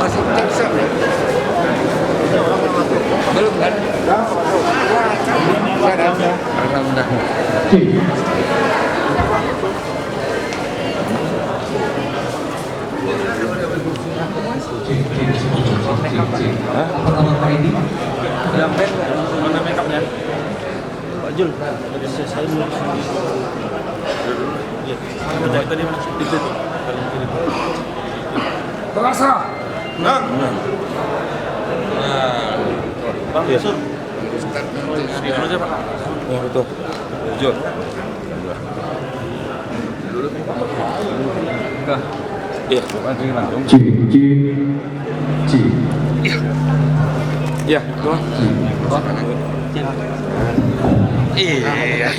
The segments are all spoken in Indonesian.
Masih cek belum kan? Alhamdulillah. Pertama kali ini Ada band nggak? Mana makeupnya? Pak Jul, tadi saya mau lihat tadi mana itu tuh paling kiri. Terasa. Nah. Bang, Iya. Sur. Di mana aja, Pak? ya betul. Jul. Enggak. Iya. Mancing langsung. Iya, tuh. Iya.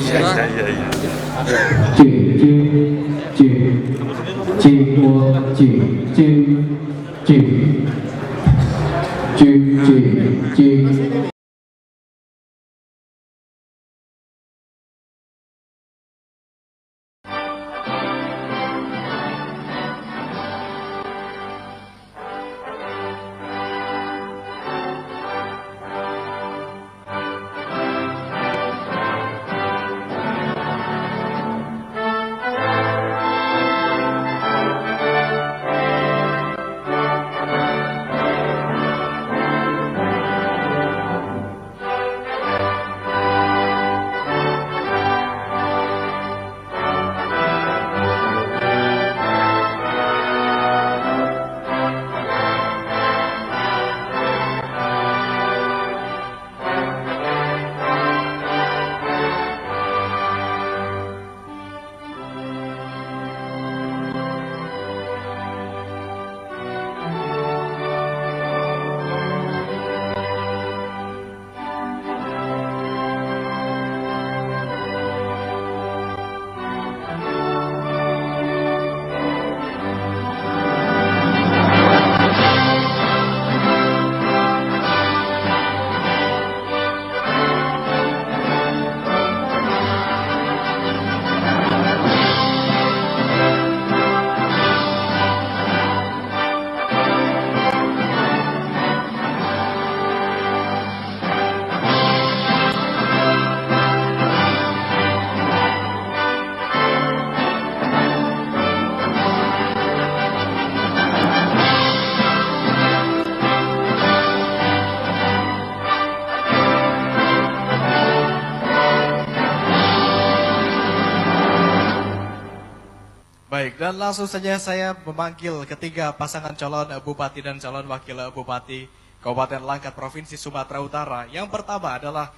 Baik, dan langsung saja saya memanggil ketiga pasangan calon bupati dan calon wakil bupati Kabupaten Langkat Provinsi Sumatera Utara. Yang pertama adalah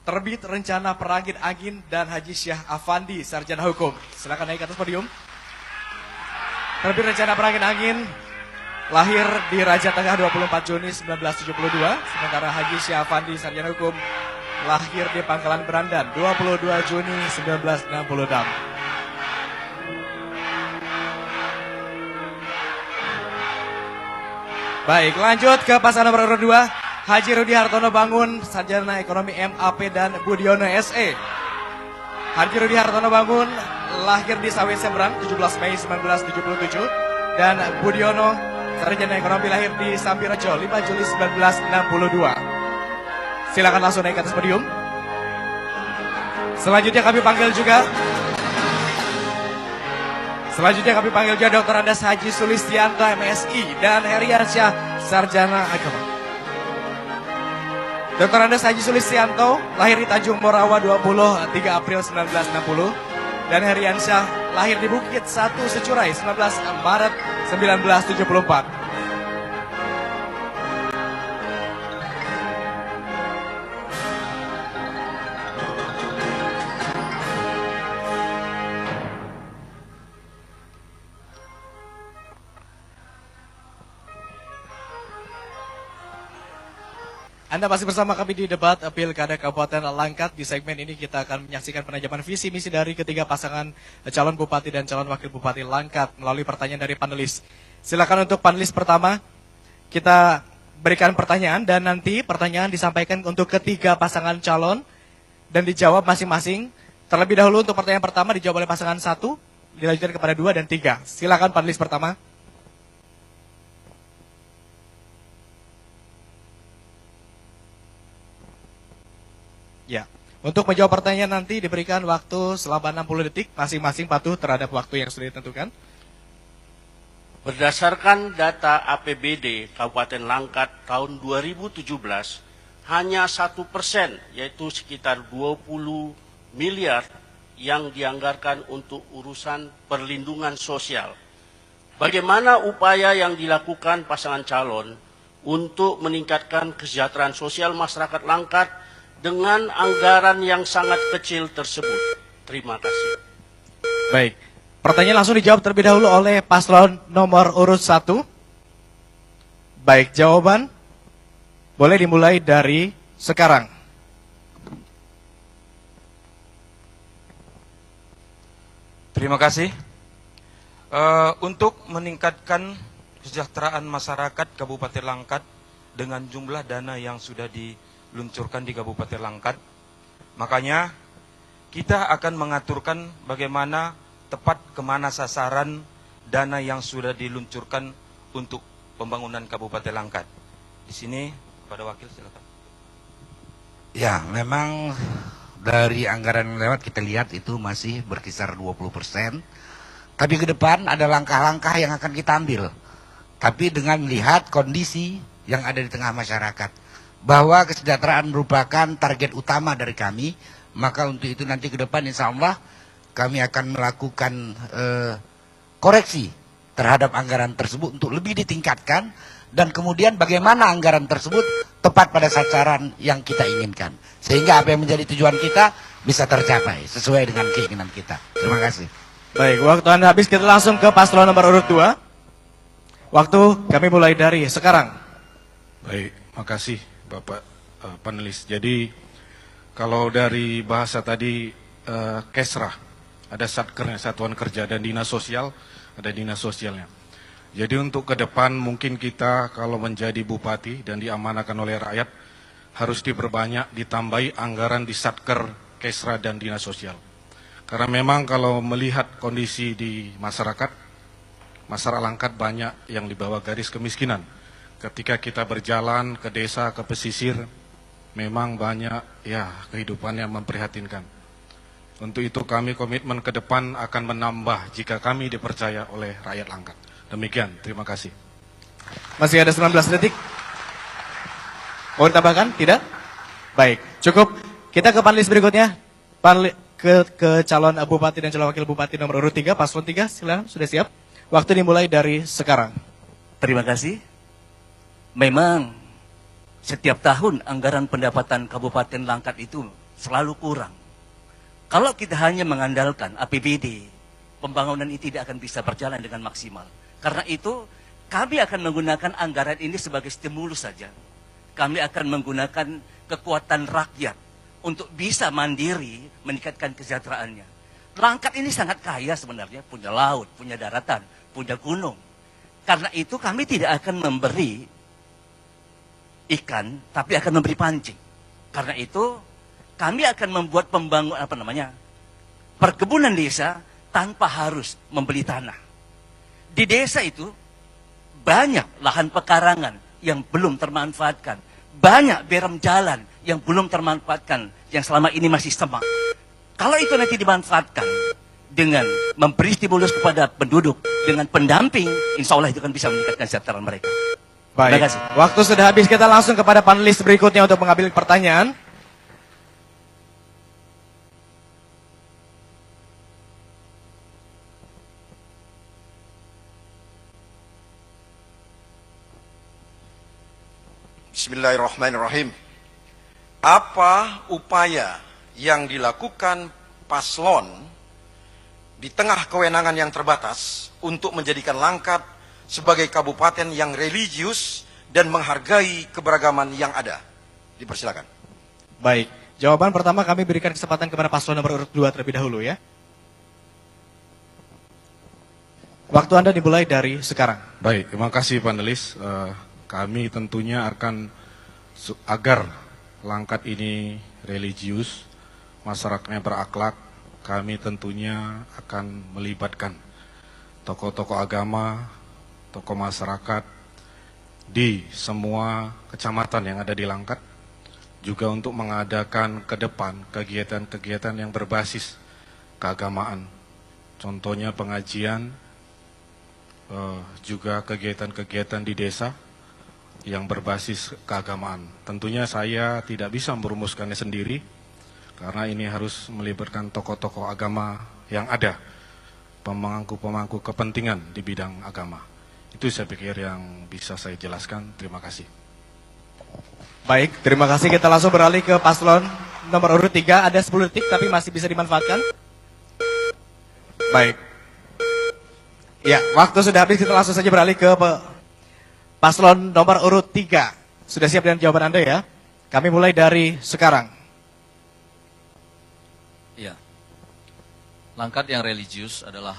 Terbit Rencana Perangin Angin dan Haji Syah Afandi, Sarjana Hukum. Silakan naik ke atas podium. Terbit Rencana Perangin Angin lahir di Raja Tengah 24 Juni 1972, sementara Haji Syah Afandi, Sarjana Hukum, lahir di Pangkalan Berandan 22 Juni 1966. Baik, lanjut ke pasangan nomor 2, Haji Rudi Hartono Bangun, Sarjana Ekonomi MAP dan Budiono SE. Haji Rudi Hartono Bangun lahir di Sawi Seberang 17 Mei 1977 dan Budiono Sarjana Ekonomi lahir di Sampirejo 5 Juli 1962. Silakan langsung naik ke atas podium. Selanjutnya kami panggil juga Dr. Andes Haji Sulistianto MSI dan Heriansyah Sarjana Agama. Dr. Andes Haji Sulistianto lahir di Tanjung Morawa 23 April 1960 dan Heriansyah lahir di Bukit Satu Securai 19 Maret 1974. Anda masih bersama kami di debat Pilkada Kabupaten Langkat. Di segmen ini kita akan menyaksikan penajaman visi misi dari ketiga pasangan calon bupati dan calon wakil bupati Langkat melalui pertanyaan dari panelis. Silakan untuk panelis pertama, kita berikan pertanyaan dan nanti pertanyaan disampaikan untuk ketiga pasangan calon dan dijawab masing-masing. Terlebih dahulu untuk pertanyaan pertama dijawab oleh pasangan 1, dilanjutkan kepada 2 dan 3. Silakan panelis pertama. Ya, untuk menjawab pertanyaan nanti diberikan waktu selama 60 detik, masing-masing patuh terhadap waktu yang sudah ditentukan. Berdasarkan data APBD Kabupaten Langkat tahun 2017, hanya 1%, yaitu sekitar 20 miliar yang dianggarkan untuk urusan perlindungan sosial. Bagaimana upaya yang dilakukan pasangan calon untuk meningkatkan kesejahteraan sosial masyarakat Langkat dengan anggaran yang sangat kecil tersebut? Terima kasih. Baik, pertanyaan langsung dijawab terlebih dahulu oleh paslon nomor urut 1. Baik, jawaban boleh dimulai dari sekarang. Terima kasih. Untuk meningkatkan kesejahteraan masyarakat Kabupaten Langkat dengan jumlah dana yang sudah diluncurkan di Kabupaten Langkat, makanya kita akan mengaturkan bagaimana tepat kemana sasaran dana yang sudah diluncurkan untuk pembangunan Kabupaten Langkat. Di sini, pada wakil silakan. Ya, memang dari anggaran yang lewat kita lihat itu masih berkisar 20%. Tapi ke depan ada langkah-langkah yang akan kita ambil. Tapi dengan melihat kondisi yang ada di tengah masyarakat, bahwa kesejahteraan merupakan target utama dari kami, maka untuk itu nanti ke depan insya Allah kami akan melakukan koreksi terhadap anggaran tersebut untuk lebih ditingkatkan, dan kemudian bagaimana anggaran tersebut tepat pada sasaran yang kita inginkan, sehingga apa yang menjadi tujuan kita bisa tercapai sesuai dengan keinginan kita. Terima kasih. Baik, waktu Anda habis, kita langsung ke paslon nomor urut 2. Waktu kami mulai dari sekarang. Baik, makasih Bapak panelis. Jadi kalau dari bahasa tadi Kesra, ada Satkernya, Satuan Kerja, dan Dinas Sosial, ada Dinas Sosialnya. Jadi untuk ke depan mungkin kita kalau menjadi bupati dan diamanahkan oleh rakyat harus diperbanyak, ditambahi anggaran di Satker, Kesra, dan Dinas Sosial. Karena memang kalau melihat kondisi di masyarakat Langkat banyak yang di bawah garis kemiskinan. Ketika kita berjalan ke desa, ke pesisir, memang banyak ya kehidupannya memprihatinkan. Untuk itu kami komitmen ke depan akan menambah jika kami dipercaya oleh rakyat Langkat. Demikian, terima kasih. Masih ada 19 detik. Mau ditambahkan? Tidak? Baik, cukup. Kita ke panelis berikutnya. Ke calon bupati dan calon wakil bupati nomor urut 3, paslon 3, silakan, sudah siap. Waktu dimulai dari sekarang. Terima kasih. Memang setiap tahun anggaran pendapatan Kabupaten Langkat itu selalu kurang. Kalau kita hanya mengandalkan APBD, pembangunan ini tidak akan bisa berjalan dengan maksimal. Karena itu, kami akan menggunakan anggaran ini sebagai stimulus saja. Kami akan menggunakan kekuatan rakyat untuk bisa mandiri meningkatkan kesejahteraannya. Langkat ini sangat kaya sebenarnya, punya laut, punya daratan, punya gunung. Karena itu kami tidak akan memberi ikan, tapi akan memberi pancing. Karena itu kami akan membuat perkebunan desa tanpa harus membeli tanah. Di desa itu banyak lahan pekarangan yang belum termanfaatkan, banyak berem jalan yang belum termanfaatkan, yang selama ini masih semak. Kalau itu nanti dimanfaatkan dengan memberi stimulus kepada penduduk, dengan pendamping, insya Allah itu kan bisa meningkatkan kesejahteraan mereka. Baik, Terima kasih. waktu sudah habis, kita langsung kepada panelis berikutnya untuk mengambil pertanyaan. Bismillahirrahmanirrahim. Apa upaya yang dilakukan paslon di tengah kewenangan yang terbatas untuk menjadikan Langkat sebagai kabupaten yang religius dan menghargai keberagaman yang ada? Dipersilakan. Baik, jawaban pertama kami berikan kesempatan kepada paslon nomor urut 2 terlebih dahulu ya. Waktu Anda dimulai dari sekarang. Baik, terima kasih panelis. kami tentunya akan agar Langkat ini religius, masyarakatnya berakhlak, kami tentunya akan melibatkan tokoh-tokoh agama, tokoh masyarakat di semua kecamatan yang ada di Langkat, juga untuk mengadakan ke depan kegiatan-kegiatan yang berbasis keagamaan. Contohnya pengajian, juga kegiatan-kegiatan di desa yang berbasis keagamaan. Tentunya saya tidak bisa merumuskannya sendiri, karena ini harus melibatkan tokoh-tokoh agama yang ada, pemangku-pemangku kepentingan di bidang agama. Itu saya pikir yang bisa saya jelaskan. Terima kasih. Baik, terima kasih. Kita langsung beralih ke paslon nomor urut 3. Ada 10 detik tapi masih bisa dimanfaatkan. Baik. Ya, waktu sudah habis, kita langsung saja beralih ke paslon nomor urut 3. Sudah siap dengan jawaban Anda ya? Kami mulai dari sekarang. Ya. Langkat yang religius adalah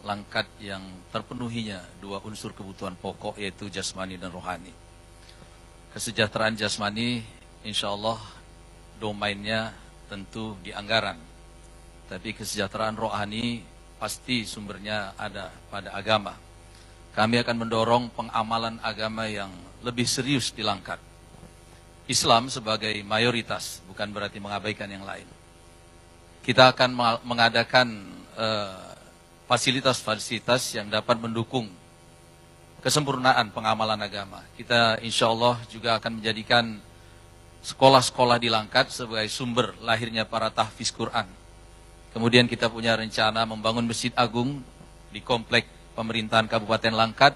langkat yang terpenuhinya dua unsur kebutuhan pokok, yaitu jasmani dan rohani. Kesejahteraan jasmani insya Allah domainnya tentu di anggaran. Tapi kesejahteraan rohani pasti sumbernya ada pada agama. Kami akan mendorong pengamalan agama yang lebih serius di Langkat. Islam sebagai mayoritas, bukan berarti mengabaikan yang lain. Kita akan mengadakan fasilitas-fasilitas yang dapat mendukung kesempurnaan pengamalan agama. Kita insya Allah juga akan menjadikan sekolah-sekolah di Langkat sebagai sumber lahirnya para tahfiz Quran. Kemudian kita punya rencana membangun Masjid Agung di komplek pemerintahan Kabupaten Langkat,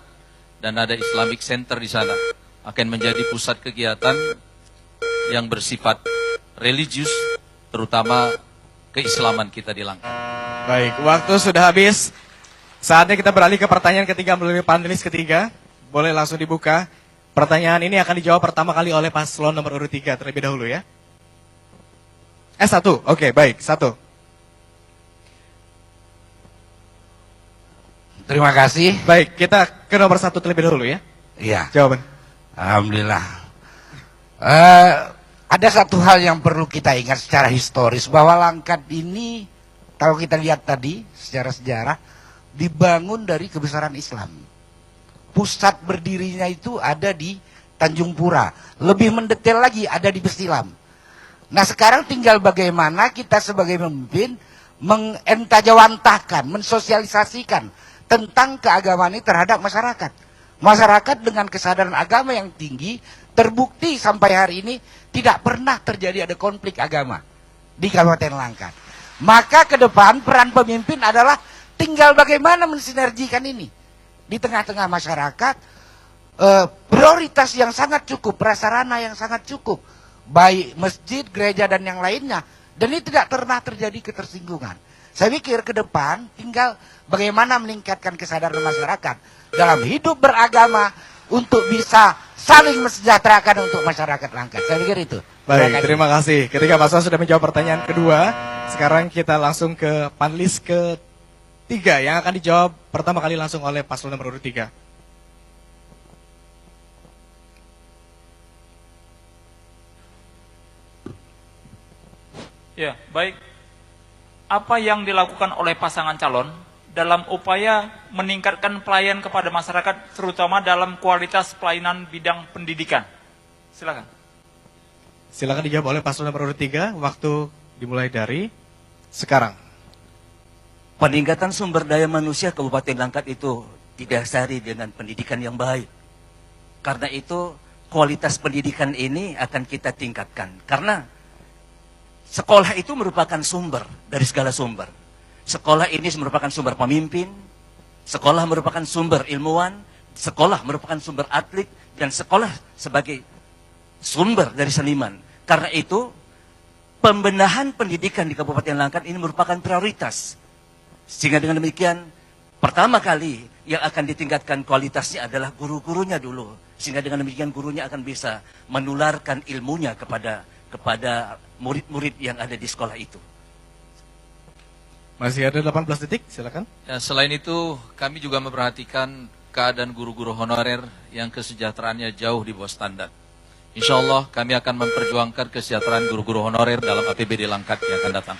dan ada Islamic Center di sana. Akan menjadi pusat kegiatan yang bersifat religius, terutama keislaman kita di Langkat. Baik, waktu sudah habis. Saatnya kita beralih ke pertanyaan ketiga melalui panelis ketiga. Boleh langsung dibuka. Pertanyaan ini akan dijawab pertama kali oleh paslon nomor urut 3 terlebih dahulu ya. 1, oke, baik, 1. Terima kasih. Baik, kita ke nomor 1 terlebih dahulu ya. Iya. Jawaban. Alhamdulillah. Ada satu hal yang perlu kita ingat secara historis, bahwa Langkat ini, kalau kita lihat tadi secara sejarah, dibangun dari kebesaran Islam. Pusat berdirinya itu ada di Tanjung Pura. Lebih mendetail lagi ada di Bestilam. Nah sekarang tinggal bagaimana kita sebagai pemimpin mengentajawantahkan, mensosialisasikan tentang keagamaan ini terhadap masyarakat. Masyarakat dengan kesadaran agama yang tinggi, terbukti sampai hari ini tidak pernah terjadi ada konflik agama di Kabupaten Langkat. Maka ke depan peran pemimpin adalah tinggal bagaimana mensinergikan ini di tengah-tengah masyarakat. Prioritas yang sangat cukup, prasarana yang sangat cukup, baik masjid, gereja dan yang lainnya, dan ini tidak pernah terjadi ketersinggungan. Saya pikir ke depan tinggal bagaimana meningkatkan kesadaran masyarakat dalam hidup beragama untuk bisa saling mensejahterakan untuk masyarakat Langkat. Saya pikir itu. Baik, terima kasih. Ketika Mas sudah menjawab pertanyaan kedua, sekarang kita langsung ke panelis ketiga yang akan dijawab pertama kali langsung oleh paslon nomor urut 3. Ya, baik. Apa yang dilakukan oleh pasangan calon dalam upaya meningkatkan pelayanan kepada masyarakat, terutama dalam kualitas pelayanan bidang pendidikan? Silakan. Silakan dijawab oleh paslon nomor urut 3. Waktu dimulai dari sekarang. Peningkatan sumber daya manusia Kabupaten Langkat itu didasari dengan pendidikan yang baik. Karena itu kualitas pendidikan ini akan kita tingkatkan. Karena sekolah itu merupakan sumber dari segala sumber. Sekolah ini merupakan sumber pemimpin, sekolah merupakan sumber ilmuwan, sekolah merupakan sumber atlet, dan sekolah sebagai sumber dari seniman. Karena itu, pembenahan pendidikan di Kabupaten Langkat ini merupakan prioritas. Sehingga dengan demikian, pertama kali yang akan ditingkatkan kualitasnya adalah guru-gurunya dulu. Sehingga dengan demikian gurunya akan bisa menularkan ilmunya kepada murid-murid yang ada di sekolah itu. Masih ada 18 detik, silakan. Ya, selain itu, kami juga memperhatikan PNK dan guru-guru honorer yang kesejahteraannya jauh di bawah standar. Insya Allah kami akan memperjuangkan kesejahteraan guru-guru honorer dalam APBD Langkat yang akan datang.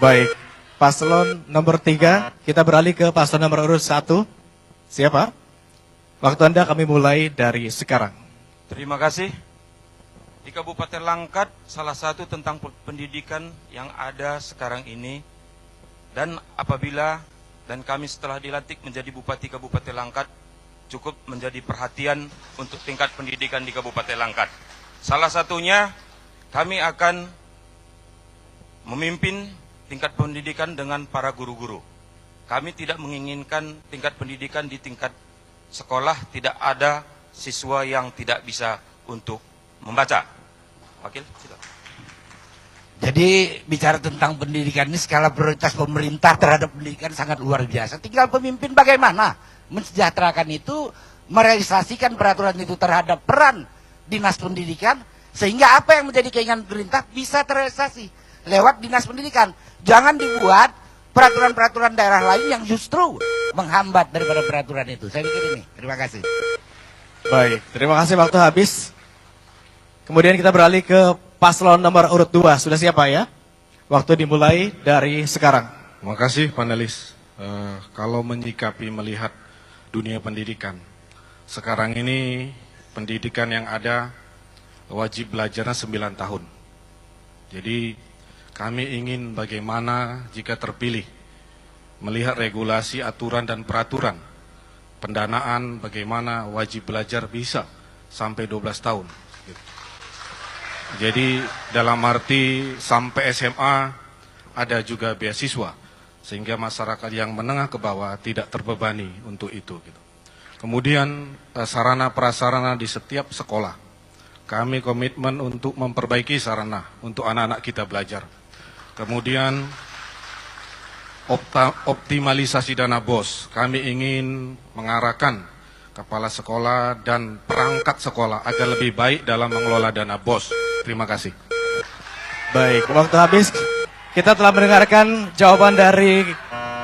Baik, paslon nomor 3, kita beralih ke paslon nomor urut 1. Siapa? Waktu Anda kami mulai dari sekarang. Terima kasih. Di Kabupaten Langkat, salah satu tentang pendidikan yang ada sekarang ini, dan apabila dan kami setelah dilantik menjadi Bupati Kabupaten Langkat, cukup menjadi perhatian untuk tingkat pendidikan di Kabupaten Langkat. Salah satunya, kami akan memimpin tingkat pendidikan dengan para guru-guru. Kami tidak menginginkan tingkat pendidikan di tingkat sekolah tidak ada siswa yang tidak bisa untuk membaca. Wakil, silakan. Jadi bicara tentang pendidikan ini, skala prioritas pemerintah terhadap pendidikan sangat luar biasa. Tinggal pemimpin bagaimana mensejahterakan itu, merealisasikan peraturan itu terhadap peran dinas pendidikan, sehingga apa yang menjadi keinginan pemerintah bisa terrealisasi lewat dinas pendidikan. Jangan dibuat peraturan-peraturan daerah lain yang justru menghambat daripada peraturan itu. Saya pikir ini. Terima kasih. Baik, terima kasih, waktu habis. Kemudian kita beralih ke paslon nomor urut 2. Sudah siap Pak ya? Waktu dimulai dari sekarang. Terima kasih panelis. Kalau menyikapi melihat dunia pendidikan, sekarang ini pendidikan yang ada wajib belajarnya 9 tahun. Jadi kami ingin bagaimana jika terpilih, melihat regulasi, aturan dan peraturan, pendanaan bagaimana wajib belajar bisa sampai 12 tahun. Jadi dalam arti sampai SMA ada juga beasiswa, sehingga masyarakat yang menengah ke bawah tidak terbebani untuk itu. Kemudian sarana prasarana di setiap sekolah, kami komitmen untuk memperbaiki sarana untuk anak-anak kita belajar. Kemudian optimalisasi dana BOS, kami ingin mengarahkan kepala sekolah dan perangkat sekolah agar lebih baik dalam mengelola dana BOS. Terima kasih. Baik, waktu habis. Kita telah mendengarkan jawaban dari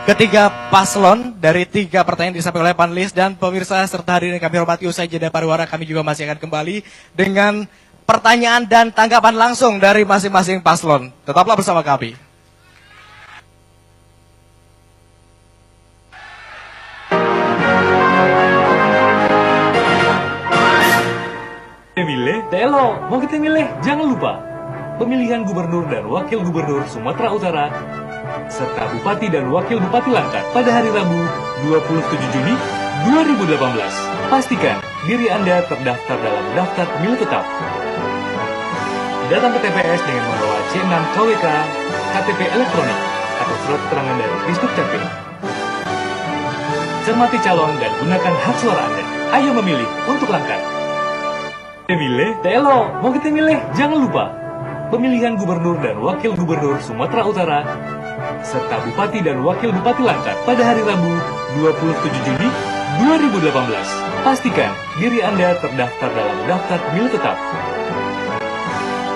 ketiga paslon dari 3 pertanyaan disampaikan oleh panelis dan pemirsa serta hadirin kami hormati. Usai jeda pariwara, kami juga masih akan kembali dengan pertanyaan dan tanggapan langsung dari masing-masing paslon. Tetaplah bersama kami. Milih, Telo, mau kita milih? Jangan lupa, pemilihan gubernur dan wakil gubernur Sumatera Utara, serta bupati dan wakil bupati Langkat pada hari Rabu 27 Juni 2018. Pastikan diri Anda terdaftar dalam daftar pemilih tetap. Datang ke TPS dengan membawa C6 KWK, KTP elektronik, atau surat keterangan dari Disduk Capil. Cermati calon dan gunakan hak suara Anda. Ayo memilih untuk Langkat. Milih, Telo, mau kita milih? Jangan lupa, pemilihan gubernur dan wakil gubernur Sumatera Utara, serta bupati dan wakil bupati Langkat pada hari Rabu 27 Juni 2018. Pastikan diri Anda terdaftar dalam daftar pemilih tetap.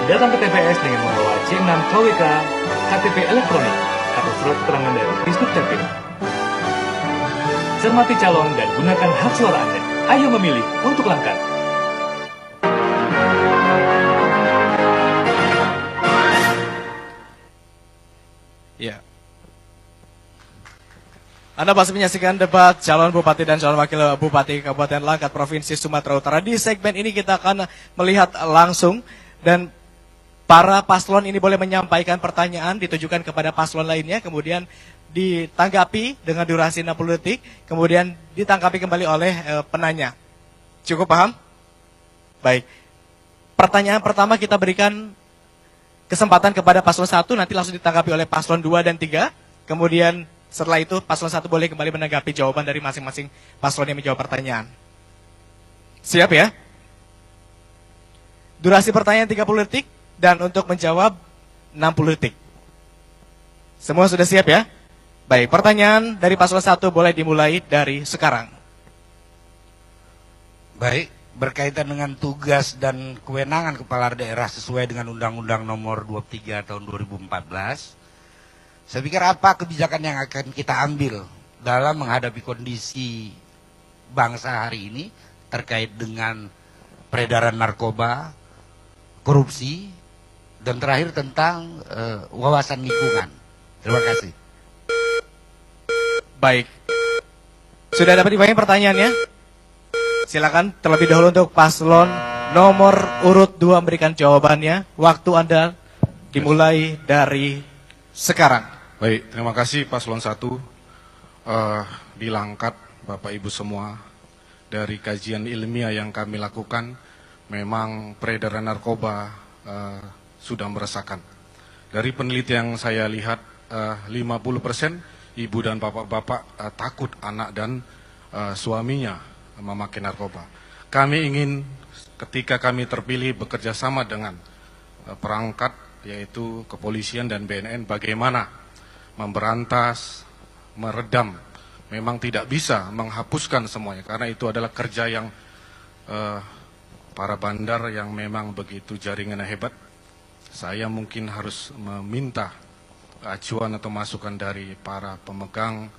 Datang ke TPS dengan membawa C6 KWK, KTP elektronik, atau surat keterangan dari Disduk Capil. Cermati calon dan gunakan hak suara Anda. Ayo memilih untuk Langkat. Ya. Anda masih menyaksikan debat calon bupati dan calon wakil bupati Kabupaten Langkat Provinsi Sumatera Utara. Di segmen ini kita akan melihat langsung dan para paslon ini boleh menyampaikan pertanyaan ditujukan kepada paslon lainnya, kemudian ditanggapi dengan durasi 60 detik, kemudian ditanggapi kembali oleh penanya. Cukup paham? Baik. Pertanyaan pertama kita berikan kesempatan kepada paslon 1, nanti langsung ditanggapi oleh paslon 2 dan 3. Kemudian setelah itu paslon 1 boleh kembali menanggapi jawaban dari masing-masing paslon yang menjawab pertanyaan. Siap ya? Durasi pertanyaan 30 detik dan untuk menjawab 60 detik. Semua sudah siap ya? Baik, pertanyaan dari paslon 1 boleh dimulai dari sekarang. Baik. Berkaitan dengan tugas dan kewenangan kepala daerah sesuai dengan Undang-Undang Nomor 23 tahun 2014. Saya pikir apa kebijakan yang akan kita ambil dalam menghadapi kondisi bangsa hari ini terkait dengan peredaran narkoba, korupsi, dan terakhir tentang wawasan lingkungan. Terima kasih. Baik. Sudah dapat dipahami pertanyaannya? Silakan terlebih dahulu untuk paslon nomor urut 2 memberikan jawabannya. Waktu Anda dimulai dari sekarang. Baik, terima kasih Paslon 1. Di Langkat, Bapak Ibu semua, dari kajian ilmiah yang kami lakukan, memang peredaran narkoba sudah meresahkan. Dari penelitian yang saya lihat, 50% ibu dan bapak-bapak takut anak dan suaminya memakai narkoba. Kami ingin ketika kami terpilih bekerja sama dengan perangkat, yaitu kepolisian dan BNN, bagaimana memberantas, meredam. Memang tidak bisa menghapuskan semuanya, karena itu adalah kerja yang para bandar yang memang begitu jaringannya hebat. Saya mungkin harus meminta acuan atau masukan dari para pemegang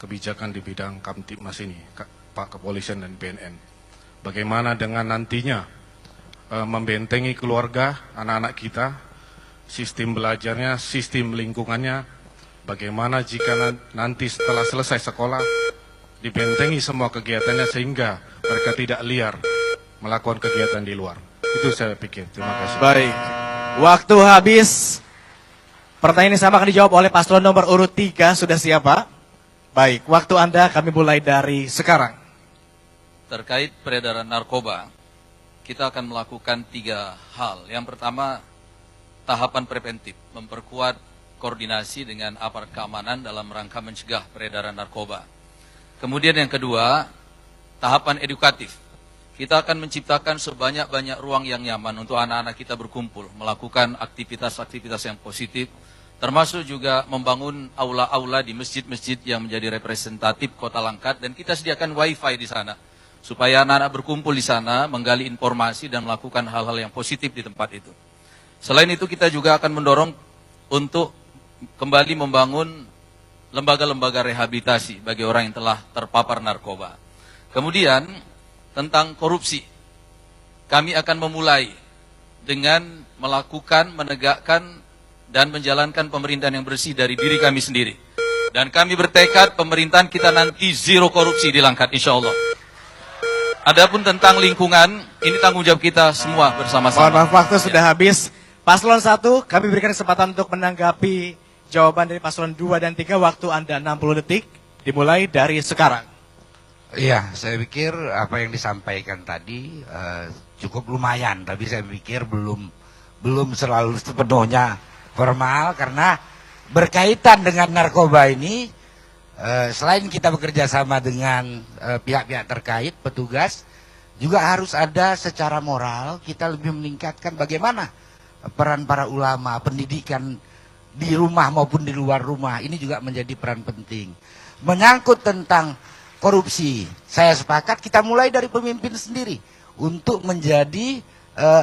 kebijakan di bidang Kamtibmas ini, Pak Kepolisian dan BNN. Bagaimana dengan nantinya membentengi keluarga, anak-anak kita, sistem belajarnya, sistem lingkungannya, bagaimana jika nanti setelah selesai sekolah, dibentengi semua kegiatannya sehingga mereka tidak liar melakukan kegiatan di luar. Itu saya pikir. Terima kasih. Baik. Waktu habis. Pertanyaan ini sama akan dijawab oleh paslon nomor urut 3. Sudah siap, Pak? Baik. Waktu Anda kami mulai dari sekarang. Terkait peredaran narkoba, kita akan melakukan 3 hal. Yang pertama, tahapan preventif, memperkuat koordinasi dengan aparat keamanan dalam rangka mencegah peredaran narkoba. Kemudian yang kedua, tahapan edukatif. Kita akan menciptakan sebanyak-banyak ruang yang nyaman untuk anak-anak kita berkumpul, melakukan aktivitas-aktivitas yang positif, termasuk juga membangun aula-aula di masjid-masjid yang menjadi representatif Kota Langkat, dan kita sediakan wifi di sana, supaya anak-anak berkumpul di sana, menggali informasi dan melakukan hal-hal yang positif di tempat itu. Selain itu kita juga akan mendorong untuk kembali membangun lembaga-lembaga rehabilitasi bagi orang yang telah terpapar narkoba. Kemudian tentang korupsi, kami akan memulai dengan melakukan, menegakkan, dan menjalankan pemerintahan yang bersih dari diri kami sendiri. Dan kami bertekad pemerintahan kita nanti zero korupsi di Langkat, insya Allah. Adapun tentang lingkungan, ini tanggung jawab kita semua bersama-sama. Mohon maaf, waktu sudah habis. Paslon 1, kami berikan kesempatan untuk menanggapi jawaban dari paslon 2 dan 3. Waktu Anda 60 detik, dimulai dari sekarang. Iya, saya pikir apa yang disampaikan tadi cukup lumayan, tapi saya pikir belum selalu sepenuhnya formal, karena berkaitan dengan narkoba ini, selain kita bekerja sama dengan pihak-pihak terkait, petugas, juga harus ada secara moral, kita lebih meningkatkan bagaimana peran para ulama, pendidikan di rumah maupun di luar rumah, ini juga menjadi peran penting. Menyangkut tentang korupsi, saya sepakat kita mulai dari pemimpin sendiri untuk menjadi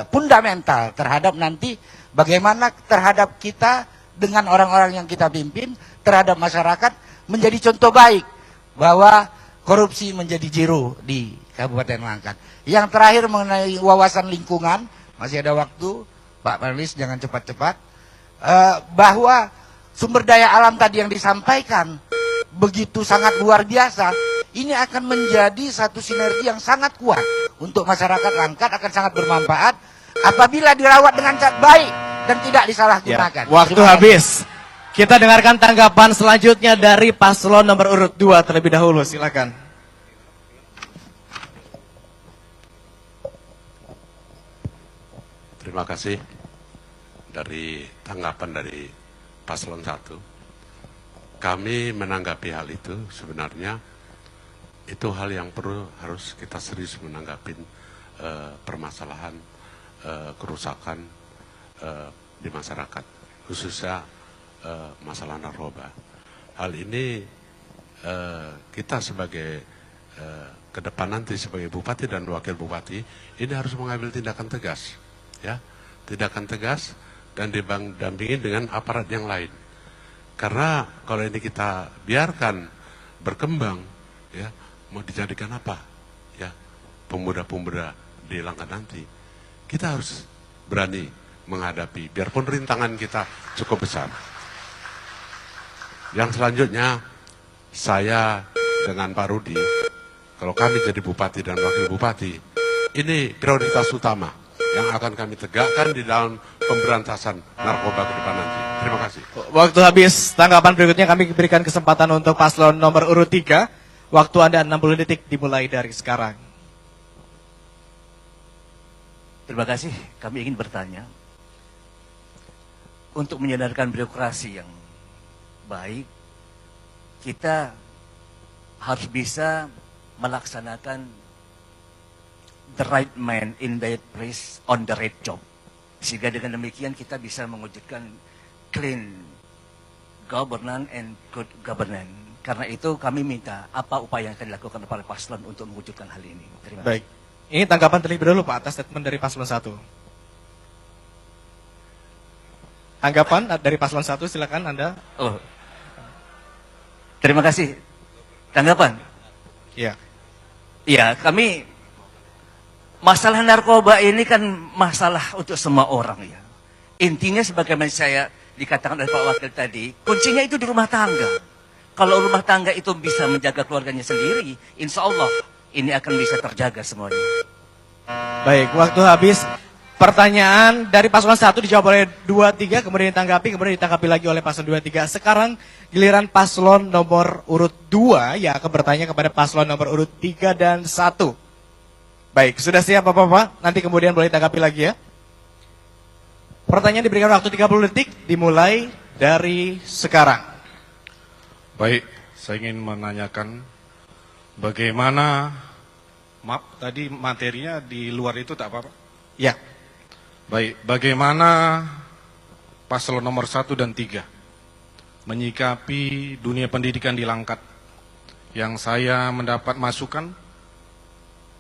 fundamental terhadap nanti bagaimana terhadap kita dengan orang-orang yang kita pimpin, terhadap masyarakat menjadi contoh baik bahwa korupsi menjadi zero di Kabupaten Langkat. Yang terakhir mengenai wawasan lingkungan, masih ada waktu, Pak Panelis jangan cepat-cepat, bahwa sumber daya alam tadi yang disampaikan begitu sangat luar biasa. Ini akan menjadi satu sinergi yang sangat kuat untuk masyarakat Langkat, akan sangat bermanfaat apabila dirawat dengan baik dan tidak disalahgunakan. Ya, waktu habis. Kita dengarkan tanggapan selanjutnya dari paslon nomor urut 2 terlebih dahulu. Silakan. Terima kasih dari tanggapan dari paslon 1. Kami menanggapi hal itu sebenarnya itu hal yang harus kita serius menanggapi permasalahan kerusakan di masyarakat, khususnya masalah narkoba. Hal ini kita sebagai ke depan nanti sebagai bupati dan wakil bupati ini harus mengambil tindakan tegas, ya, tindakan tegas dan didampingi dengan aparat yang lain. Karena kalau ini kita biarkan berkembang, ya mau dijadikan apa? Ya, pemuda-pemuda di Langkat nanti. Kita harus berani menghadapi, biarpun rintangan kita cukup besar. Yang selanjutnya, saya dengan Pak Rudi, kalau kami jadi bupati dan wakil bupati, ini prioritas utama yang akan kami tegakkan di dalam pemberantasan narkoba ke depan nanti. Terima kasih. Waktu habis. Tanggapan berikutnya kami berikan kesempatan untuk paslon nomor urut 3. Waktu Anda 60 detik dimulai dari sekarang. Terima kasih. Kami ingin bertanya, untuk menyadarkan birokrasi yang baik, kita harus bisa melaksanakan the right man in the right place on the right job. Sehingga dengan demikian kita bisa mewujudkan clean governance and good governance. Karena itu kami minta apa upaya yang akan dilakukan oleh para paslon untuk mewujudkan hal ini. Terima kasih. Baik. Ini tanggapan terlebih dahulu Pak atas statement dari paslon 1. Tanggapan dari paslon 1 silakan Anda. Oh. Terima kasih. Tanggapan? Iya. Iya, kami masalah narkoba ini kan masalah untuk semua orang ya. Intinya sebagaimana saya dikatakan oleh Pak Wakil tadi, kuncinya itu di rumah tangga. Kalau rumah tangga itu bisa menjaga keluarganya sendiri, insya Allah ini akan bisa terjaga semuanya. Baik, waktu habis. Pertanyaan dari paslon 1 dijawab oleh 2, 3, kemudian ditanggapi lagi oleh paslon 2, 3. Sekarang giliran paslon nomor urut 2 yang akan bertanya kepada paslon nomor urut 3 dan 1. Baik, sudah siap Bapak-Bapak? Nanti kemudian boleh tanggapi lagi ya. Pertanyaan diberikan waktu 30 detik, dimulai dari sekarang. Baik, saya ingin menanyakan bagaimana, maaf tadi materinya di luar itu tak apa-apa? Ya. Baik, bagaimana paslon nomor 1 dan 3 menyikapi dunia pendidikan di Langkat yang saya mendapat masukan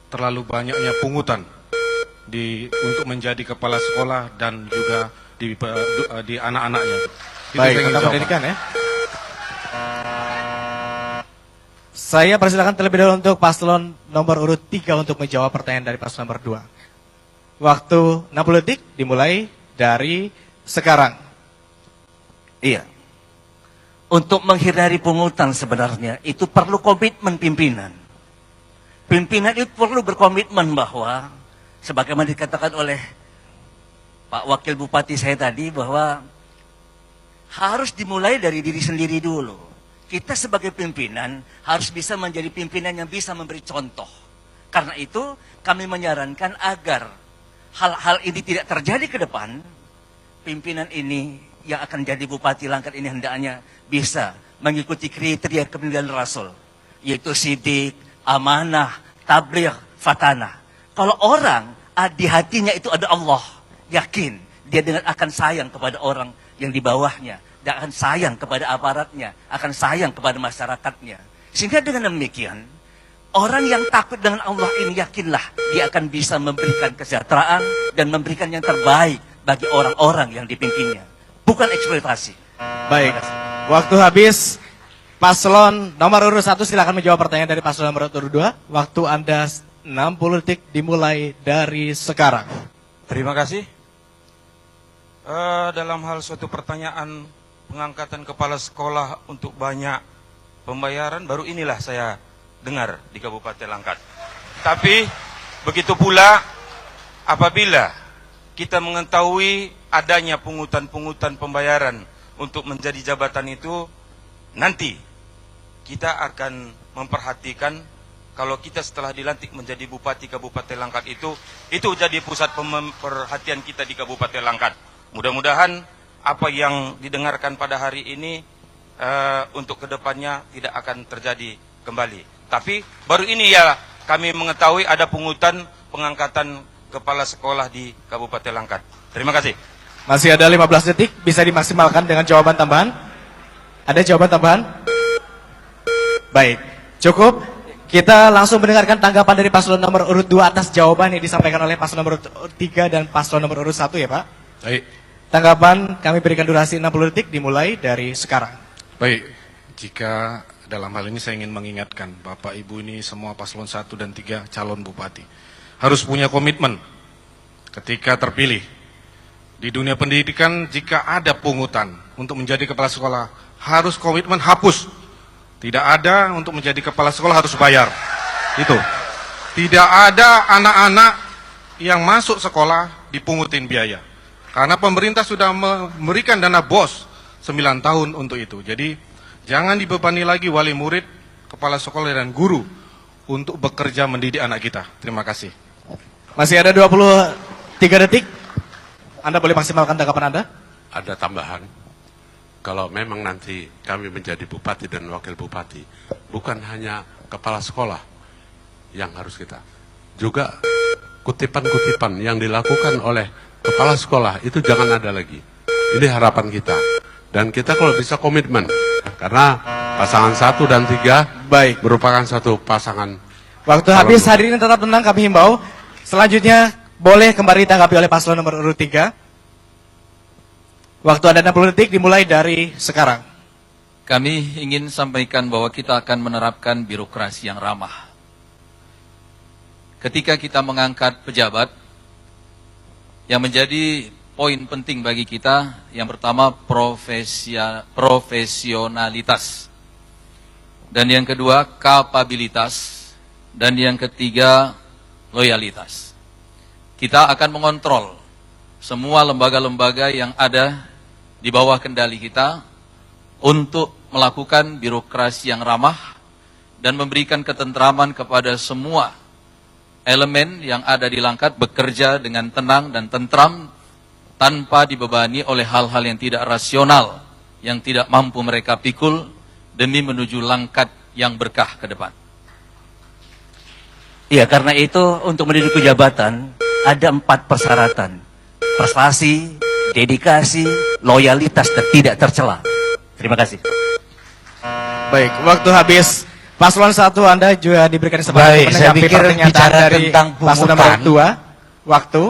terlalu banyaknya pungutan untuk menjadi kepala sekolah dan juga di anak-anaknya. Baik, tentang pendidikan ya. Saya persilakan terlebih dahulu untuk paslon nomor urut 3 untuk menjawab pertanyaan dari paslon nomor 2. Waktu 60 detik dimulai dari sekarang. Iya. Untuk menghindari pungutan sebenarnya itu perlu komitmen pimpinan. Pimpinan itu perlu berkomitmen bahwa sebagaimana dikatakan oleh Pak Wakil Bupati saya tadi bahwa harus dimulai dari diri sendiri dulu. Kita sebagai pimpinan harus bisa menjadi pimpinan yang bisa memberi contoh. Karena itu kami menyarankan agar hal-hal ini tidak terjadi ke depan, pimpinan ini yang akan jadi Bupati Langkat ini hendaknya bisa mengikuti kriteria kepemimpinan Rasul, yaitu sidik, amanah, tabligh, fatanah. Kalau orang di hatinya itu ada Allah, yakin dia dengan akan sayang kepada orang yang di bawahnya, dia akan sayang kepada aparatnya, akan sayang kepada masyarakatnya. Sehingga dengan demikian, orang yang takut dengan Allah ini yakinlah dia akan bisa memberikan kesejahteraan dan memberikan yang terbaik bagi orang-orang yang dipimpinnya. Bukan eksploitasi. Baik, waktu habis. Paslon nomor urut 1 silakan menjawab pertanyaan dari paslon nomor urut 2. Waktu Anda 60 detik dimulai dari sekarang. Terima kasih. Dalam hal suatu pertanyaan pengangkatan kepala sekolah untuk banyak pembayaran, baru inilah saya dengar di Kabupaten Langkat. Tapi begitu pula apabila kita mengetahui adanya pungutan-pungutan pembayaran untuk menjadi jabatan itu, nanti kita akan memperhatikan kalau kita setelah dilantik menjadi Bupati Kabupaten Langkat itu jadi pusat perhatian kita di Kabupaten Langkat. Mudah-mudahan apa yang didengarkan pada hari ini untuk kedepannya tidak akan terjadi kembali. Tapi baru ini ya kami mengetahui ada pungutan pengangkatan kepala sekolah di Kabupaten Langkat. Terima kasih. Masih ada 15 detik, bisa dimaksimalkan dengan jawaban tambahan. Ada jawaban tambahan? Baik, cukup. Kita langsung mendengarkan tanggapan dari paslon nomor urut 2 atas jawaban yang disampaikan oleh paslon nomor urut 3 dan paslon nomor urut 1 ya Pak. Baik. Tanggapan kami berikan durasi 60 detik dimulai dari sekarang. Baik, jika dalam hal ini saya ingin mengingatkan Bapak Ibu ini semua paslon 1 dan 3 calon bupati harus punya komitmen ketika terpilih. Di dunia pendidikan jika ada pungutan untuk menjadi kepala sekolah harus komitmen hapus. Tidak ada untuk menjadi kepala sekolah harus bayar. Itu. Tidak ada anak-anak yang masuk sekolah dipungutin biaya. Karena pemerintah sudah memberikan dana BOS 9 tahun untuk itu. Jadi jangan dibebani lagi wali murid, kepala sekolah dan guru untuk bekerja mendidik anak kita. Terima kasih. Masih ada 23 detik. Anda boleh maksimalkan tanggapan Anda. Ada tambahan. Kalau memang nanti kami menjadi bupati dan wakil bupati, bukan hanya kepala sekolah yang harus kita, juga kutipan-kutipan yang dilakukan oleh kepala sekolah itu jangan ada lagi. Ini harapan kita. Dan kita kalau bisa komitmen, karena pasangan 1 dan 3 baik merupakan satu pasangan. Waktu habis, hadirin tetap tenang, kami himbau. Selanjutnya boleh kembali ditanggapi oleh paslon nomor urut 3. Waktu ada 60 detik dimulai dari sekarang. Kami ingin sampaikan bahwa kita akan menerapkan birokrasi yang ramah. Ketika kita mengangkat pejabat, yang menjadi poin penting bagi kita, yang pertama profesionalitas. Dan yang kedua kapabilitas. Dan yang ketiga loyalitas. Kita akan mengontrol semua lembaga-lembaga yang ada di bawah kendali kita untuk melakukan birokrasi yang ramah dan memberikan ketentraman kepada semua elemen yang ada di Langkat bekerja dengan tenang dan tentram tanpa dibebani oleh hal-hal yang tidak rasional, yang tidak mampu mereka pikul demi menuju Langkat yang berkah ke depan. Iya, karena itu untuk menduduki jabatan ada 4 persyaratan. Prestasi, dedikasi, loyalitas dan tidak tercela. Terima kasih. Baik, waktu habis. Paslon 1 Anda juga diberikan kesempatan menanggapi pernyataan dari paslon nomor 2. Waktu.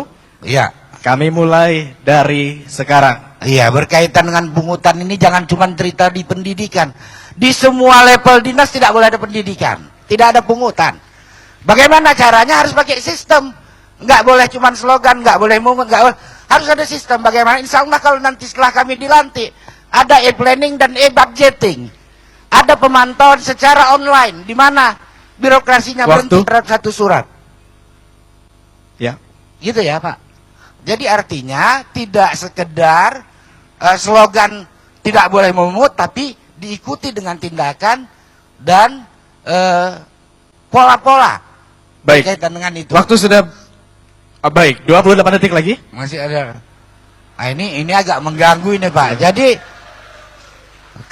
Iya. Kami mulai dari sekarang. Iya, berkaitan dengan pungutan ini jangan cuma cerita di pendidikan. Di semua level dinas tidak boleh ada pendidikan. Tidak ada pungutan. Bagaimana caranya? Harus pakai sistem. Nggak boleh cuma slogan, nggak boleh mungut, nggak boleh. Harus ada sistem. Bagaimana? Insya Allah kalau nanti setelah kami dilantik, ada e-planning dan e-budgeting. Ada pemantauan secara online, di mana birokrasinya berhenti terhadap satu surat. Ya. Gitu ya Pak. Jadi artinya tidak sekedar slogan tidak boleh memungut, tapi diikuti dengan tindakan dan pola-pola. Baik. Berkaitan dengan itu. Waktu sudah baik, 28 detik lagi. Masih ada. Nah, ini agak mengganggu ini Pak. Jadi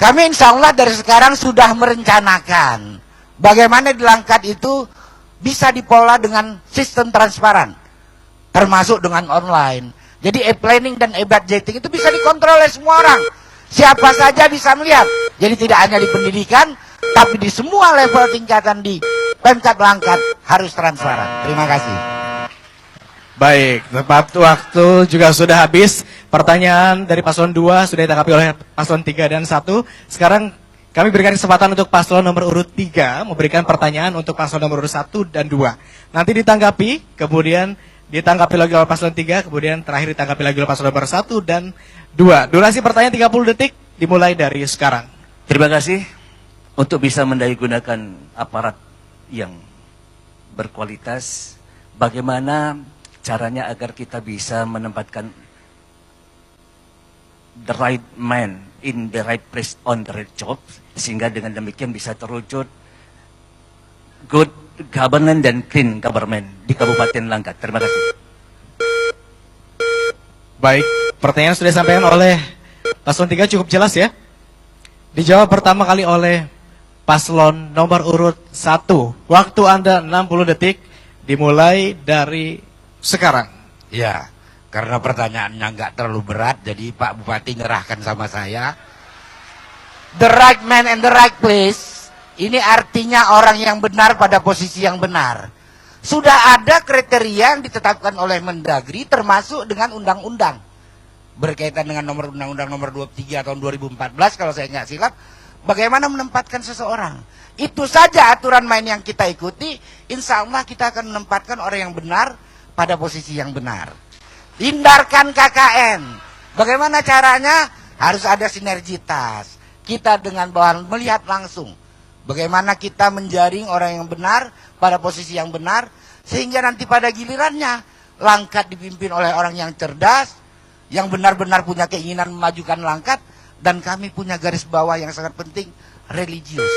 kami insya Allah dari sekarang sudah merencanakan bagaimana di Langkat itu bisa dipola dengan sistem transparan, termasuk dengan online. Jadi e-planning dan e-budgeting itu bisa dikontrol oleh semua orang. Siapa saja bisa melihat. Jadi tidak hanya di pendidikan, tapi di semua level tingkatan di Pemkab Langkat harus transparan. Terima kasih. Baik, tepat waktu juga sudah habis. Pertanyaan dari paslon 2 sudah ditanggapi oleh paslon 3 dan 1. Sekarang kami berikan kesempatan untuk paslon nomor urut 3 memberikan pertanyaan untuk paslon nomor urut 1 dan 2. Nanti ditanggapi, kemudian ditanggapi lagi oleh paslon 3, kemudian terakhir ditanggapi lagi oleh paslon nomor 1 dan 2. Durasi pertanyaan 30 detik dimulai dari sekarang. Terima kasih. Untuk bisa mendayagunakan aparat yang berkualitas, bagaimana caranya agar kita bisa menempatkan the right man in the right place on the right job, sehingga dengan demikian bisa terwujud good governance dan clean government di Kabupaten Langkat. Terima kasih. Baik, pertanyaan sudah disampaikan oleh paslon 3 cukup jelas ya. Dijawab pertama kali oleh paslon nomor urut 1. Waktu Anda 60 detik dimulai dari sekarang. Ya, karena pertanyaannya nggak terlalu berat, jadi Pak Bupati nyerahkan sama saya. The right man and the right place, ini artinya orang yang benar pada posisi yang benar. Sudah ada kriteria yang ditetapkan oleh Mendagri, termasuk dengan undang-undang. Berkaitan dengan nomor undang-undang nomor 23 tahun 2014, kalau saya nggak silap, bagaimana menempatkan seseorang. Itu saja aturan main yang kita ikuti, insya Allah kita akan menempatkan orang yang benar pada posisi yang benar. Hindarkan KKN. Bagaimana caranya? Harus ada sinergitas. Kita dengan bawahan melihat langsung bagaimana kita menjaring orang yang benar pada posisi yang benar, sehingga nanti pada gilirannya Langkat dipimpin oleh orang yang cerdas, yang benar-benar punya keinginan memajukan Langkat, dan kami punya garis bawah yang sangat penting, religius.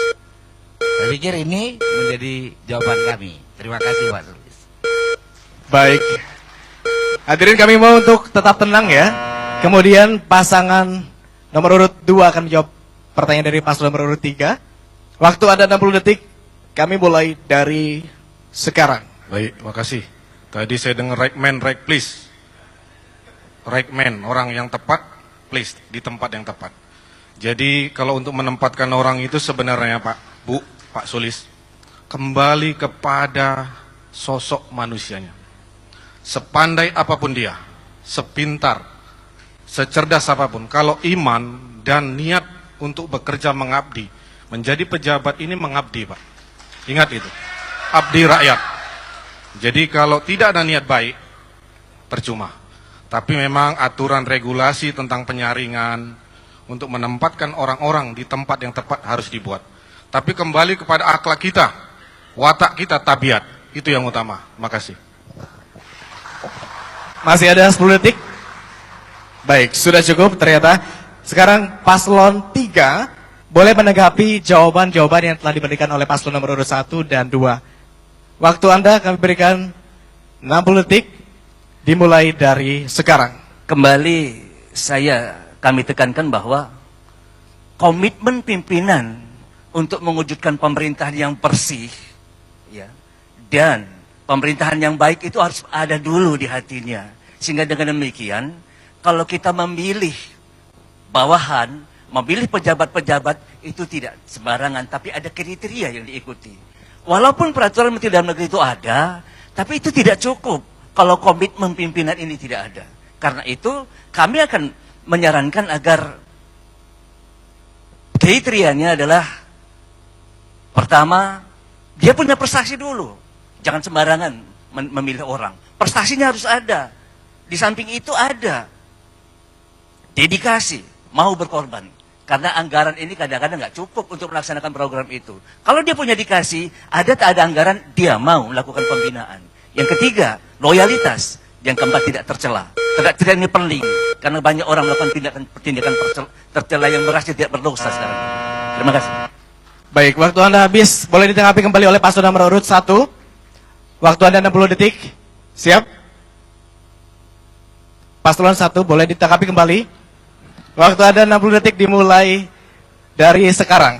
Saya pikir ini menjadi jawaban kami. Terima kasih Pak Sulis. Baik. Hadirin kami mau untuk tetap tenang ya. Kemudian pasangan nomor urut 2 akan menjawab pertanyaan dari paslon nomor urut 3. Waktu ada 60 detik. Kami mulai dari sekarang. Baik, makasih. Tadi saya dengar right man, right please. Right man, orang yang tepat, please, di tempat yang tepat. Jadi kalau untuk menempatkan orang itu sebenarnya Pak, Bu, Pak Sulis, kembali kepada sosok manusianya. Sepandai apapun dia, sepintar, secerdas apapun, kalau iman dan niat untuk bekerja mengabdi, menjadi pejabat ini mengabdi Pak. Ingat itu, abdi rakyat. Jadi kalau tidak ada niat baik, percuma. Tapi memang aturan regulasi tentang penyaringan untuk menempatkan orang-orang di tempat yang tepat harus dibuat. Tapi kembali kepada akhlak kita, watak kita, tabiat. Itu yang utama. Makasih. Masih ada 10 detik. Baik, sudah cukup ternyata. Sekarang paslon 3 boleh menanggapi jawaban-jawaban yang telah diberikan oleh paslon nomor urut 1 dan 2. Waktu Anda kami berikan 60 detik, dimulai dari sekarang. Kembali kami tekankan bahwa komitmen pimpinan untuk mewujudkan pemerintahan yang bersih, ya, dan pemerintahan yang baik itu harus ada dulu di hatinya. Sehingga dengan demikian, kalau kita memilih bawahan, memilih pejabat-pejabat itu tidak sembarangan, tapi ada kriteria yang diikuti. Walaupun peraturan Menteri Dalam Negeri itu ada, tapi itu tidak cukup kalau komitmen pimpinan ini tidak ada. Karena itu kami akan menyarankan agar kriterianya adalah pertama, dia punya prestasi dulu. Jangan sembarangan memilih orang. Prestasinya harus ada. Di samping itu ada dedikasi, mau berkorban. Karena anggaran ini kadang-kadang nggak cukup untuk melaksanakan program itu. Kalau dia punya dedikasi, ada tak ada anggaran, dia mau melakukan pembinaan. Yang ketiga, loyalitas. Yang keempat, tidak tercela. Tidak ini penting. Karena banyak orang melakukan tindakan tercela yang merasa tidak berdosa sekarang. Terima kasih. Baik, waktu Anda habis. Boleh ditanggapi kembali oleh paslon nomor urut 1. Waktu Anda 60 detik. Siap? Paslon 1 boleh ditanggapi kembali. Waktu Anda 60 detik dimulai dari sekarang.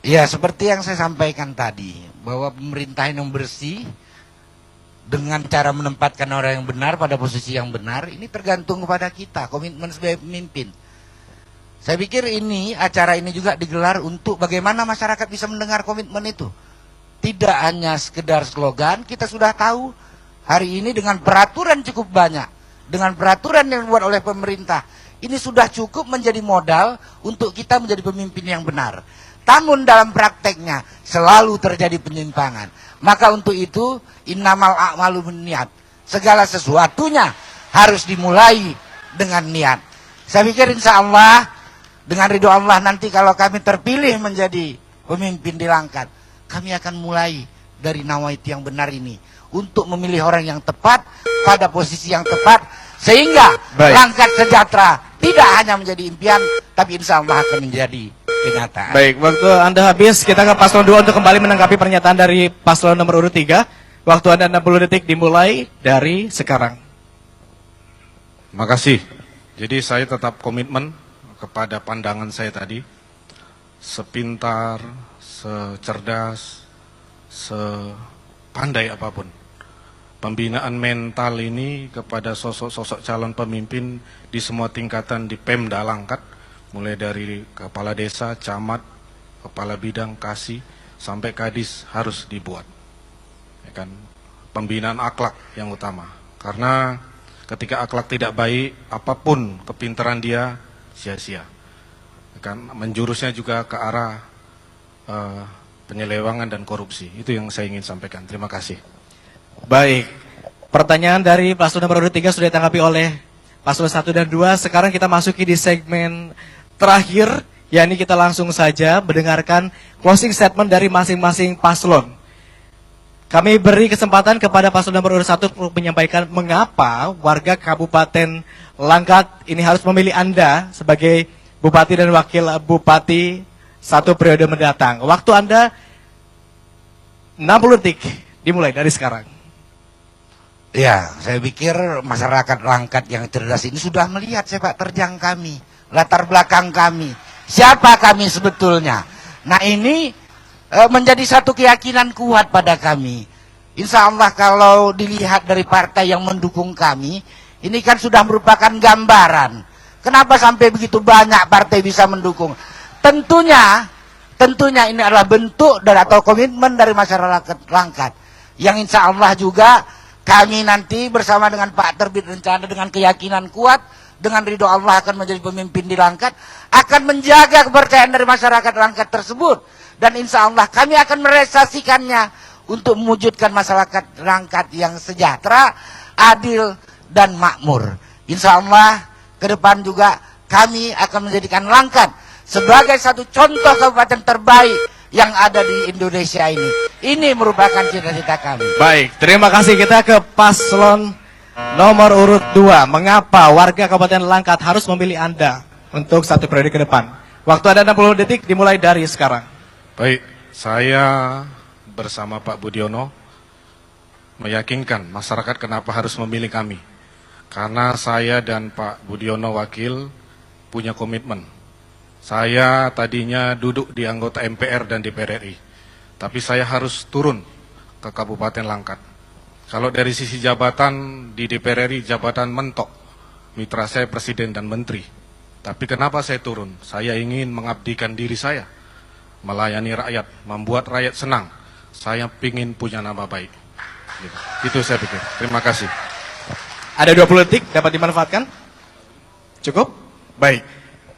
Ya, seperti yang saya sampaikan tadi, bahwa pemerintahan yang bersih dengan cara menempatkan orang yang benar pada posisi yang benar, ini tergantung kepada kita, komitmen sebagai pemimpin. Saya pikir acara ini juga digelar untuk bagaimana masyarakat bisa mendengar komitmen itu. Tidak hanya sekedar slogan, kita sudah tahu hari ini dengan peraturan cukup banyak, dengan peraturan yang dibuat oleh pemerintah, ini sudah cukup menjadi modal untuk kita menjadi pemimpin yang benar. Namun dalam prakteknya selalu terjadi penyimpangan. Maka untuk itu, innamal a'malu binniyat. Segala sesuatunya harus dimulai dengan niat. Saya pikir insya Allah, dengan ridho Allah nanti kalau kami terpilih menjadi pemimpin di Langkat, kami akan mulai dari nawaitu yang benar ini. Untuk memilih orang yang tepat, pada posisi yang tepat, sehingga Langkat sejahtera tidak hanya menjadi impian, tapi insya Allah akan menjadi kenyataan. Baik, waktu Anda habis, kita ke paslon 2 untuk kembali menanggapi pernyataan dari paslon nomor urut 3. Waktu Anda 60 detik dimulai dari sekarang. Makasih. Jadi saya tetap komitmen kepada pandangan saya tadi. Sepintar, secerdas, sepandai apapun. Pembinaan mental ini kepada sosok-sosok calon pemimpin di semua tingkatan di Pemda Langkat, mulai dari kepala desa, camat, kepala bidang, kasih, sampai kadis harus dibuat. Ya kan? Pembinaan akhlak yang utama. Karena ketika akhlak tidak baik, apapun kepintaran dia sia-sia. Ya menjurusnya juga ke arah penyelewangan dan korupsi. Itu yang saya ingin sampaikan. Terima kasih. Baik, pertanyaan dari paslon nomor 3 sudah ditanggapi oleh paslon 1 dan 2. Sekarang kita masuki di segmen terakhir, yakni kita langsung saja mendengarkan closing statement dari masing-masing paslon. Kami beri kesempatan kepada paslon nomor 1 untuk menyampaikan mengapa warga Kabupaten Langkat ini harus memilih Anda sebagai Bupati dan Wakil Bupati 1 periode mendatang. Waktu Anda 60 detik, dimulai dari sekarang. Ya, saya pikir masyarakat Langkat yang cerdas ini sudah melihat sepak terjang kami, latar belakang kami, siapa kami sebetulnya. Nah ini menjadi satu keyakinan kuat pada kami. Insya Allah kalau dilihat dari partai yang mendukung kami, ini kan sudah merupakan gambaran. Kenapa sampai begitu banyak partai bisa mendukung? Tentunya ini adalah bentuk dan atau komitmen dari masyarakat Langkat. Yang insya Allah juga kami nanti bersama dengan Pak Terbit Rencana dengan keyakinan kuat, dengan ridho Allah akan menjadi pemimpin di Langkat, akan menjaga kepercayaan dari masyarakat Langkat tersebut. Dan insya Allah kami akan merealisasikannya untuk mewujudkan masyarakat Langkat yang sejahtera, adil, dan makmur. Insya Allah ke depan juga kami akan menjadikan Langkat sebagai satu contoh kabupaten terbaik yang ada di Indonesia ini. Ini merupakan cita-cita kami. Baik, terima kasih. Kita ke paslon nomor urut 2. Mengapa warga Kabupaten Langkat harus memilih Anda untuk 1 periode ke depan? Waktu Anda 60 detik, dimulai dari sekarang. Baik, saya bersama Pak Budiono meyakinkan masyarakat kenapa harus memilih kami. Karena saya dan Pak Budiono Wakil punya komitmen. Saya tadinya duduk di anggota MPR dan DPR RI, tapi saya harus turun ke Kabupaten Langkat. Kalau dari sisi jabatan di DPR RI, jabatan mentok, mitra saya Presiden dan Menteri. Tapi kenapa saya turun? Saya ingin mengabdikan diri saya, melayani rakyat, membuat rakyat senang. Saya ingin punya nama baik. Gitu. Itu saya pikir. Terima kasih. Ada 20 detik, dapat dimanfaatkan? Cukup? Baik.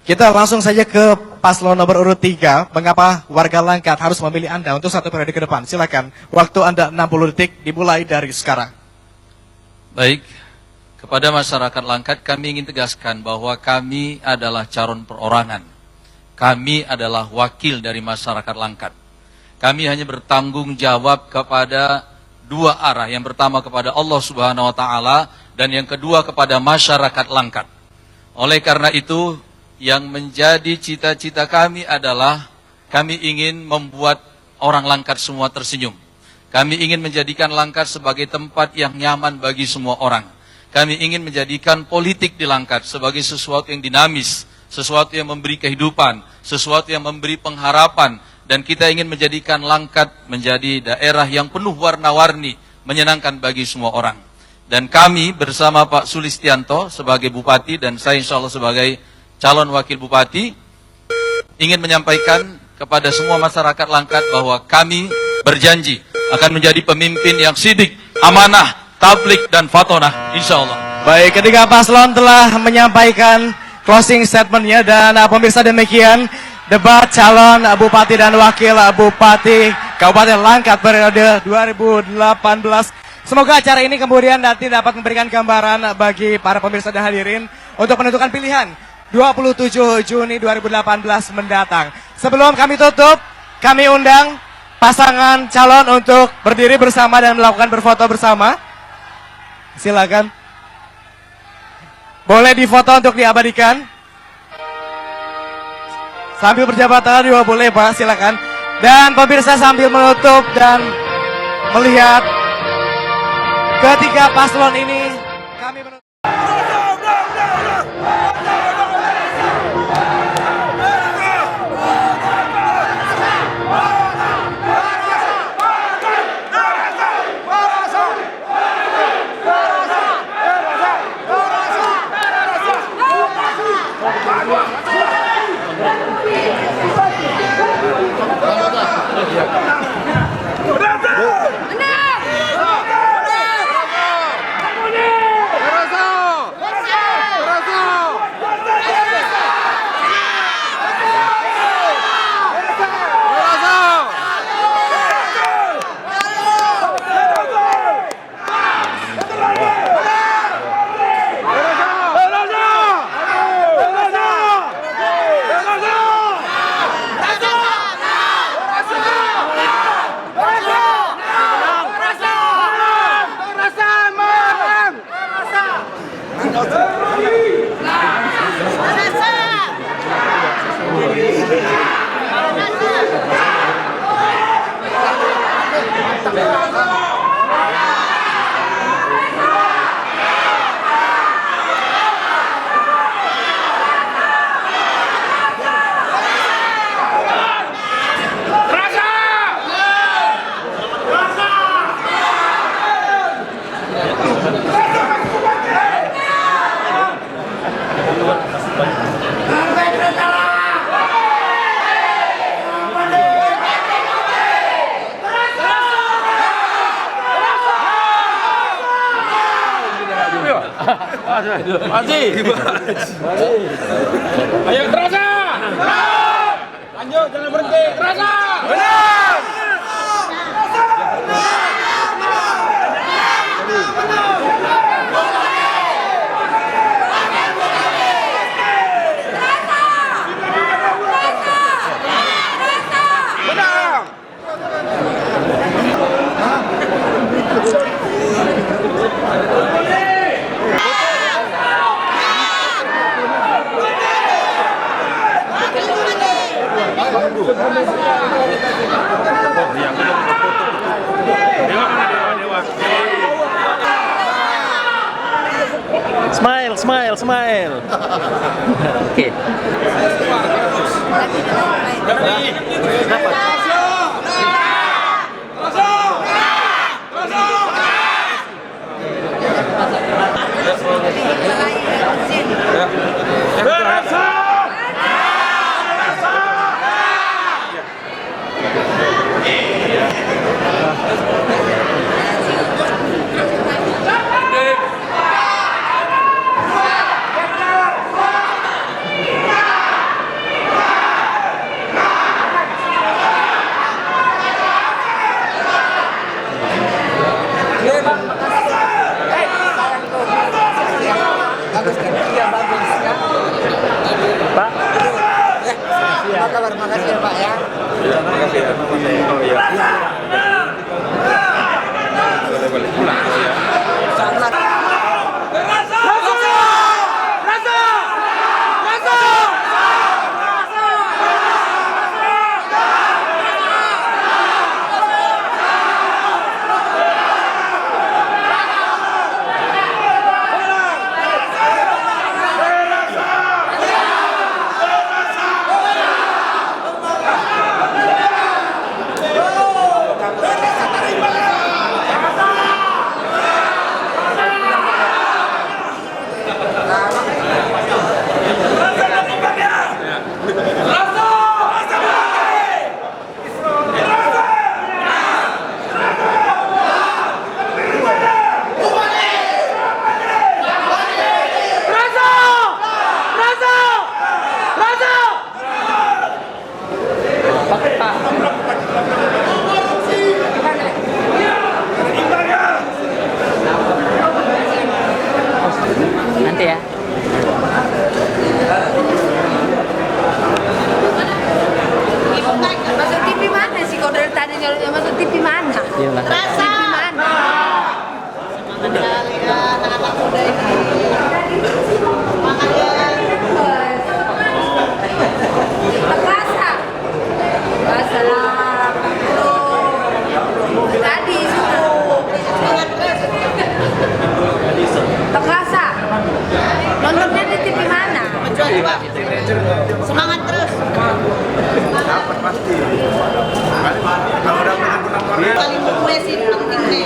Kita langsung saja ke paslon nomor urut 3. Mengapa warga Langkat harus memilih Anda untuk 1 periode ke depan? Silakan. Waktu Anda 60 detik, dimulai dari sekarang. Baik, kepada masyarakat Langkat kami ingin tegaskan bahwa kami adalah calon perorangan. Kami adalah wakil dari masyarakat Langkat. Kami hanya bertanggung jawab kepada 2 arah. Yang pertama kepada Allah Subhanahu wa Ta'ala, dan yang kedua kepada masyarakat Langkat. Oleh karena itu, yang menjadi cita-cita kami adalah kami ingin membuat orang Langkat semua tersenyum. Kami ingin menjadikan Langkat sebagai tempat yang nyaman bagi semua orang. Kami ingin menjadikan politik di Langkat sebagai sesuatu yang dinamis, sesuatu yang memberi kehidupan, sesuatu yang memberi pengharapan, dan kita ingin menjadikan Langkat menjadi daerah yang penuh warna-warni, menyenangkan bagi semua orang. Dan kami bersama Pak Sulistianto sebagai Bupati dan saya insya Allah sebagai calon Wakil Bupati ingin menyampaikan kepada semua masyarakat Langkat bahwa kami berjanji akan menjadi pemimpin yang sidik, amanah, tablik, dan fatonah, insya Allah. Baik, ketiga paslon telah menyampaikan closing statementnya, dan pemirsa demikian debat calon Bupati dan Wakil Bupati Kabupaten Langkat periode 2018. Semoga acara ini kemudian nanti dapat memberikan gambaran bagi para pemirsa dan hadirin untuk menentukan pilihan 27 Juni 2018 mendatang. Sebelum kami tutup, kami undang pasangan calon untuk berdiri bersama dan melakukan berfoto bersama. Silakan. Boleh difoto untuk diabadikan. Sambil berjabat tangan juga boleh Pak, silakan. Dan pemirsa sambil menutup dan melihat ketiga paslon ini, kami menutup. Ayo terasa. Lanjut, jangan berhenti. Terasa. Smile, smile, smile. Oke. Makasih ya Pak ya. Makasih ya. Oh iya. Boleh pulang ya. Nanti ya. Masuk TV mana sih? Kau dari tadi nyolotnya masuk TV mana? Rasa. TV mana? Semangat kali ya anak-anak muda ini. Semangat ya. Terasa. Terasa. Tadi suruh. Semangat terus. Terasa. Nontonnya di TV mana? Semangat terus. Paling gue sih penting nih.